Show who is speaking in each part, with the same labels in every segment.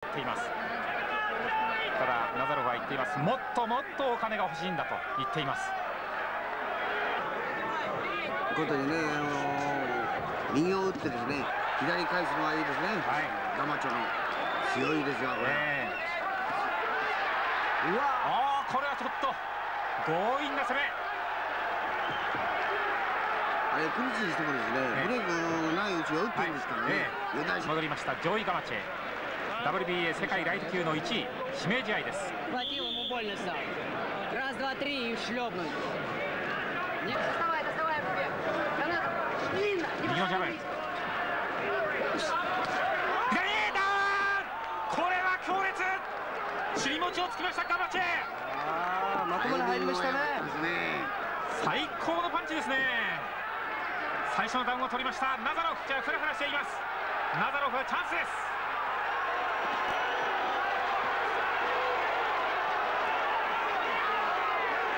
Speaker 1: ています。ただナザロフは言っています。もっともっとお金が欲しいんだと言っています。
Speaker 2: ということでね、右を打ってですね、左返すのはいいですね。はい、ガマチョの強いですよこれ。うわ
Speaker 1: これはちょっと強引な攻め。
Speaker 2: あれクリスにしてもですね、ブレークのないうちは打ってるんですからね。
Speaker 1: 戻りましたジョイ・ガマチェ。WBA 世界ライト級の1位、指名試合です。右のジャブ。これは強烈。尻餅をつきましたガマチェ。
Speaker 3: まともに入りましたね。
Speaker 1: 最高のパンチですね。最初のダウンを取りましたナザロフ。じゃあフラフラしています。ナザロフはチャンスです。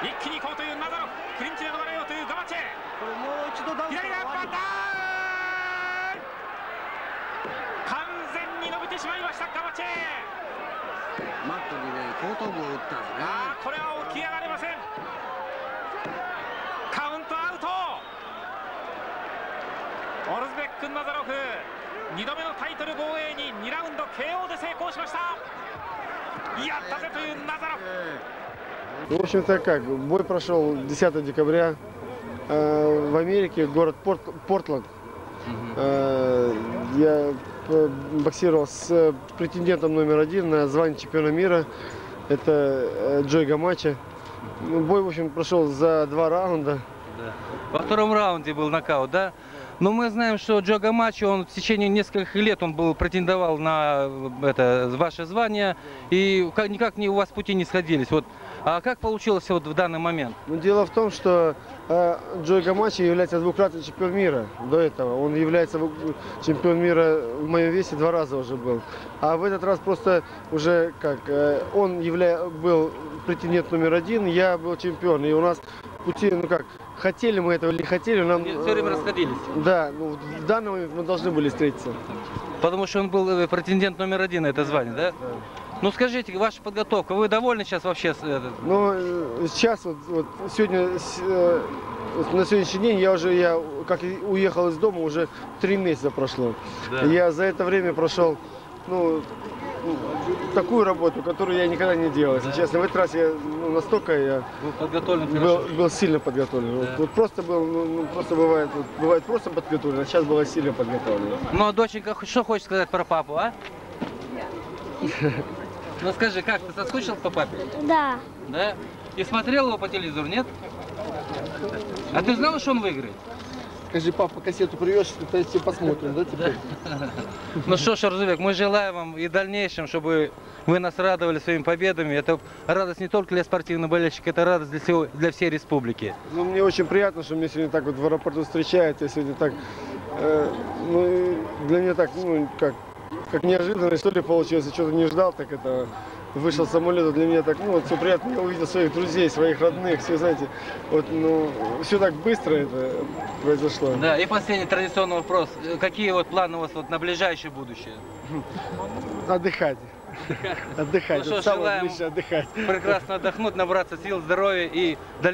Speaker 1: 一気に行こうというナザロフ。クリンチで逃れようというガマチェ。
Speaker 3: これもう一度ダウン
Speaker 1: 左がバターン。完全に伸びてしまいましたガマチェ。
Speaker 2: マットにね後頭部を打ったんですね。
Speaker 1: これは起き上がれません。カウントアウト。オルズベック・ナザロフ2度目のタイトル防衛に2ラウンド KO で成功しました。やったぜというナザロフ。
Speaker 4: В общем-то, как, бой прошел 10 декабря в Америке, город Портланд. Я боксировал с претендентом номер 1 на звание чемпиона мира, это Джой Гамачи. Бой, в общем, прошел за 2 раунда.
Speaker 5: Да. Во втором раунде был нокаут, да? Но мы знаем, что Джо Гамачи, он в течение нескольких лет он претендовал на ваше звание, и никак у вас пути не сходились. Вот, а как получилось вот в данный момент?
Speaker 4: Дело в том, что Джо Гамачи является двукратным чемпионом мира до этого. Он является чемпионом мира в моем весе 2 раза уже был. А в этот раз просто уже как, он был претендент номер 1, я был чемпион. И у нас пути, ну как, хотели мы этого или не хотели, нам...
Speaker 5: Все время расходились.
Speaker 4: Да, ну, в данный момент мы должны были встретиться.
Speaker 5: Потому что он был претендент номер 1 на это звание, да? Да. Ну скажите, ваша подготовка, вы довольны сейчас вообще?
Speaker 4: Ну, сейчас, вот сегодня, на сегодняшний день я как уехал из дома, уже 3 месяца прошло. Да. Я за это время прошел, ну, такую работу, которую я никогда не делал, если честно. В этот раз я настолько был сильно подготовлен. Да. Вот просто был, просто бывает просто подготовлен, а сейчас было сильно подготовлен.
Speaker 5: Ну а доченька, что хочешь сказать про папу, а? Ну скажи, как, ты соскучился по папе?
Speaker 6: Да.
Speaker 5: Да? И смотрел его по телевизору, нет? А ты знал, что он выиграет?
Speaker 4: Скажи, папа, кассету привез, все посмотрим, да, теперь?
Speaker 5: Ну что ж, Орзубек, мы желаем вам и в дальнейшем, чтобы вы нас радовали своими победами. Это радость не только для спортивных болельщиков, это радость для всей республики.
Speaker 4: Ну, мне очень приятно, что меня сегодня так вот в аэропорту встречают. Я сегодня так, ну, для меня так, ну, как неожиданно, что ли, получилось. Я что-то не ждал, так это... Вышел с самолета, для меня так, ну вот все приятно, я увидел своих друзей, своих родных, все, знаете, вот, ну, все так быстро это произошло.
Speaker 5: Да, и последний традиционный вопрос, какие вот планы у вас вот на ближайшее будущее?
Speaker 4: Отдыхать. Отдыхать,
Speaker 5: ну,
Speaker 4: самое ближайшее отдыхать.
Speaker 5: Прекрасно отдохнуть, набраться сил, здоровья и дальнейшего.